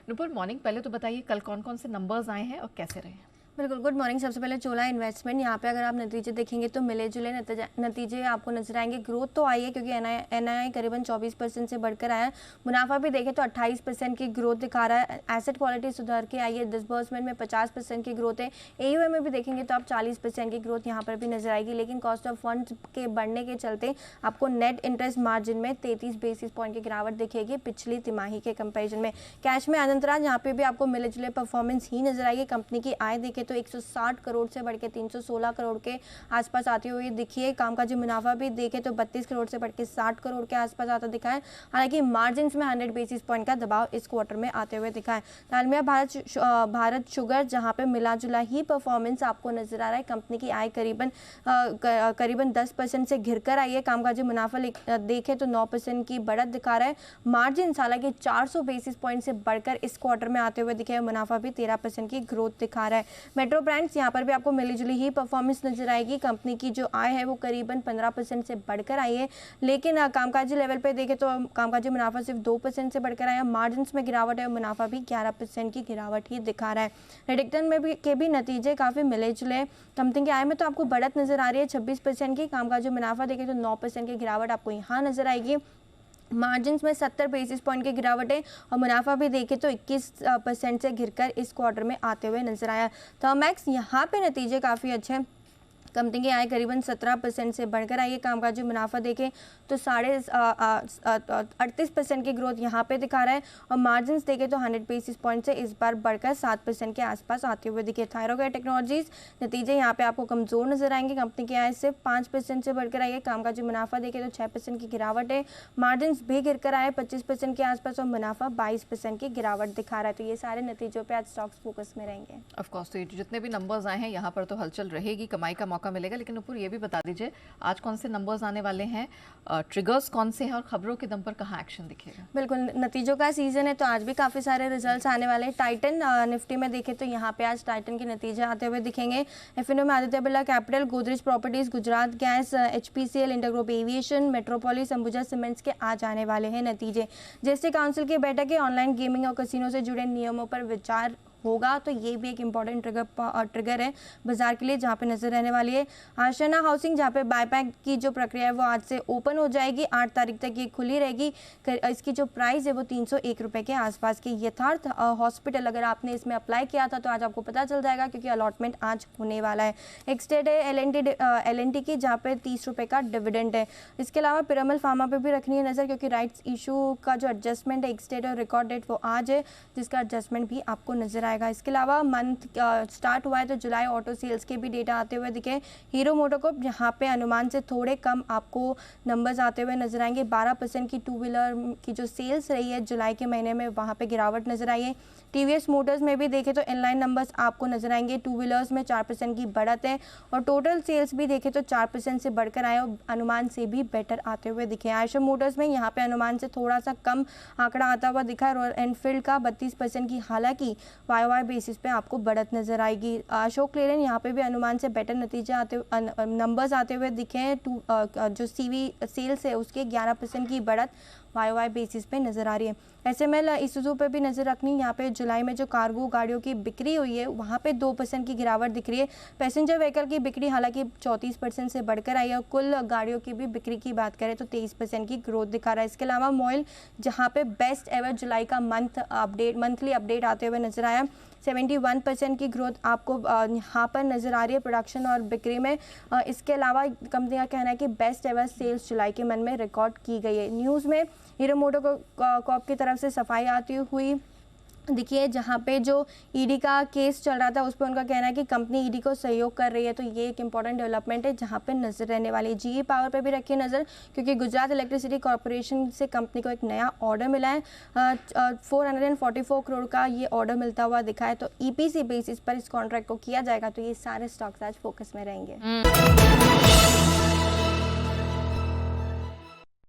Nupur morning, पहले तो बताइए कल कौन कौन से नंबर्स आए हैं और कैसे रहे? बिल्कुल, गुड मॉर्निंग। सबसे पहले चोला इन्वेस्टमेंट, यहाँ पे अगर आप नतीजे देखेंगे तो मिले जुले नतीजे आपको नजर आएंगे। ग्रोथ तो आई है क्योंकि एनआई करीबन 24% से बढ़कर आया है। मुनाफा भी देखें तो 28% की ग्रोथ दिखा रहा है। एसेट क्वालिटी सुधर के आई है। डिसबर्समेंट में 50% की ग्रोथ है। एयूएम में भी देखेंगे तो आप 40% की ग्रोथ यहाँ पर भी नजर आएगी। लेकिन कॉस्ट ऑफ फंड के बढ़ने के चलते आपको नेट इंटरेस्ट मार्जिन में 33 बेसिस पॉइंट की गिरावट दिखेगी पिछली तिमाही के कंपेरिजन में। कैश में अनंतराज यहाँ पे भी आपको मिले जुले परफॉर्मेंस ही नजर आएगी। कंपनी की आय देखें तो 160 करोड़ से बढ़ के 316 करोड़ के आसपास आती हुई दिखी। कामकाजी मुनाफा भी देखें तो 32 करोड़ से बढ़ के 60 करोड़ के आसपास आता दिखा है। हालांकि मार्जिन में 100 बेसिस पॉइंट का दबाव इस क्वार्टर में आते हुए दिखा है। दालमिया भारत शुगर जहां पे मिला जुला ही परफॉर्मेंस आपको नजर आ रहा है। कंपनी की आय करीबन 10% से घिर कर आई है। कामकाजी मुनाफा देखें तो 9% की बढ़त दिखा रहा है। मार्जिन हालांकि 400 बेसिस पॉइंट से बढ़कर इस क्वार्टर में आते हुए दिखे है। मुनाफा भी 13% की ग्रोथ दिखा रहा है। मेट्रो ब्रांड्स यहाँ पर भी आपको मिलीजुली ही परफॉर्मेंस नजर आएगी। कंपनी की जो आय है वो करीबन 15% से बढ़कर आई है। लेकिन कामकाजी लेवल पे देखें तो कामकाजी मुनाफा सिर्फ 2% से बढ़कर आया। मार्जिन में गिरावट है। मुनाफा भी 11% की गिरावट ही दिखा रहा है। रेडिक्टन में भी नतीजे काफ़ी मिले जुले। कंपनी की आय में तो आपको बढ़त नजर आ रही है 26% की। कामकाजी मुनाफा देखें तो 9% की गिरावट आपको यहाँ नजर आएगी। मार्जिन्स में 70 बेसिस पॉइंट की गिरावट है और मुनाफा भी देखें तो 21% से घिरकर इस क्वार्टर में आते हुए नजर आया। थर्मैक्स यहाँ पे नतीजे काफ़ी अच्छे हैं। कंपनी की आय करीबन 17% से बढ़कर आई है। कामकाजी मुनाफा देखें तो 38% की ग्रोथ यहाँ पे दिखा रहा है और मार्जिन्स देखें तो 100 बेसिस पॉइंट से इस बार बढ़कर 7% के आसपास आते हुए दिखे। थायरोकेयर टेक्नोलॉजीज नतीजे यहाँ पे आपको कमज़ोर नजर आएंगे। कंपनी की आय सिर्फ 5% से बढ़कर आई है। कामकाजी मुनाफा देखें तो 6% की गिरावट है। मार्जिन्स भी गिर कर आए 25% के आसपास और मुनाफा 22% की गिरावट दिखा रहा है। तो ये सारे नतीजों पर आज स्टॉक्स फोकस में रहेंगे। ऑफकोर्स, तो जितने भी नंबर्स आए हैं यहाँ पर तो हलचल रहेगी, कमाई का मौका मिलेगा। लेकिन नुपुर ये भी बता दीजिए आज कौन से नंबर्स आने वाले हैं, ट्रिगर्स कौन से हैं और खबरों के दम पर कहाँ एक्शन दिखेगा? बिल्कुल, नतीजों का सीजन है तो आज भी काफ़ी सारे रिजल्ट्स आने वाले हैं। टाइटन निफ्टी में देखें तो यहाँ पे आज टाइटन के नतीजे आते हुए दिखेंगे। एफएनओ में Aditya Birla capital, Godrej properties, Gujarat gas, HPCL, intergroup aviation, metropolis, Ambuja cements के आज आने वाले हैं नतीजे। जीएसटी काउंसिल की बैठक है। ऑनलाइन गेमिंग और कसिनो से जुड़े नियमों पर विचार होगा तो ये भी एक इम्पॉर्टेंट ट्रिगर है बाजार के लिए, जहाँ पे नजर रहने वाली है। आशियाना हाउसिंग जहाँ पे बायबैक की जो प्रक्रिया है वो आज से ओपन हो जाएगी। 8 तारीख तक ये खुली रहेगी। इसकी जो प्राइस है वो 301 रुपये के आसपास की। यथार्थ हॉस्पिटल अगर आपने इसमें अप्लाई किया था तो आज आपको पता चल जाएगा क्योंकि अलॉटमेंट आज होने वाला है। एक्सटेड है एल&टी की, जहाँ पे 30 रुपये का डिविडेंड है। इसके अलावा पिरामल फार्मा पे भी रखनी है नज़र क्योंकि राइट्स इशू का जो एडजस्टमेंट है एक्सटेड और रिकॉर्ड डेट वो आज है, जिसका एडजस्टमेंट भी आपको नजर आएगा। इसके अलावा मंथ स्टार्ट हुआ है तो जुलाई ऑटो सेल्स के भी डेटा आते हुए दिखे। हीरो मोटोकॉर्प जहाँ पे अनुमान से थोड़े कम आपको नंबर्स आते हुए नजर आएंगे। 12% की 2 व्हीलर की जो सेल्स रही है जुलाई के महीने में वहाँ पे गिरावट नजर आई है। टीवीएस मोटर्स में भी देखें तो इनलाइन नंबर्स आपको नजर आएंगे। 2 व्हीलर्स में 4% की बढ़त है और टोटल सेल्स भी देखें तो 4% से बढ़कर आए और अनुमान से भी बेटर आते हुए दिखे। आयशर मोटर्स में यहाँ पे अनुमान से थोड़ा सा कम आंकड़ा आता हुआ दिखा है। रॉयल एनफील्ड का 32% की, हालांकि वाई बेसिस पे आपको बढ़त नजर आएगी। अशोक लेलैंड यहाँ पे भी अनुमान से बेटर नतीजे नंबर्स आते हुए दिखे हैं। जो सीवी सेल्स है उसके 11% की बढ़त वाई बेसिस पे नजर आ रही है। एसएमएल इसुजू पे भी नजर रखनी। यहाँ पे जुलाई में जो कार्गो गाड़ियों की बिक्री हुई है वहाँ पे 2% की गिरावट दिख रही है। पैसेंजर व्हीकल की बिक्री हालांकि 34% से बढ़कर आई है और कुल गाड़ियों की भी बिक्री की बात करें तो 23% की ग्रोथ दिखा रहा है। इसके अलावा मोइल जहाँ पे बेस्ट एवर जुलाई का मंथली अपडेट आते हुए नजर आया। 71% की ग्रोथ आपको यहाँ पर नजर आ रही है प्रोडक्शन और बिक्री में। इसके अलावा कंपनी का कहना है कि बेस्ट एवर सेल्स जुलाई के मंथ में रिकॉर्ड की गई है। न्यूज़ में हीरो मोटोकॉर्प की तरफ से सफाई आती हुई देखिए, जहाँ पे जो ईडी का केस चल रहा था उस पर उनका कहना है कि कंपनी ईडी को सहयोग कर रही है। तो ये एक इंपॉर्टेंट डेवलपमेंट है जहाँ पे नजर रहने वाली है। जीई पावर पे भी रखिए नज़र क्योंकि गुजरात इलेक्ट्रिसिटी कॉर्पोरेशन से कंपनी को एक नया ऑर्डर मिला है। 444 करोड़ का ये ऑर्डर मिलता हुआ दिखा है। तो ईपीसी बेसिस पर इस कॉन्ट्रैक्ट को किया जाएगा। तो ये सारे स्टॉक्स आज फोकस में रहेंगे।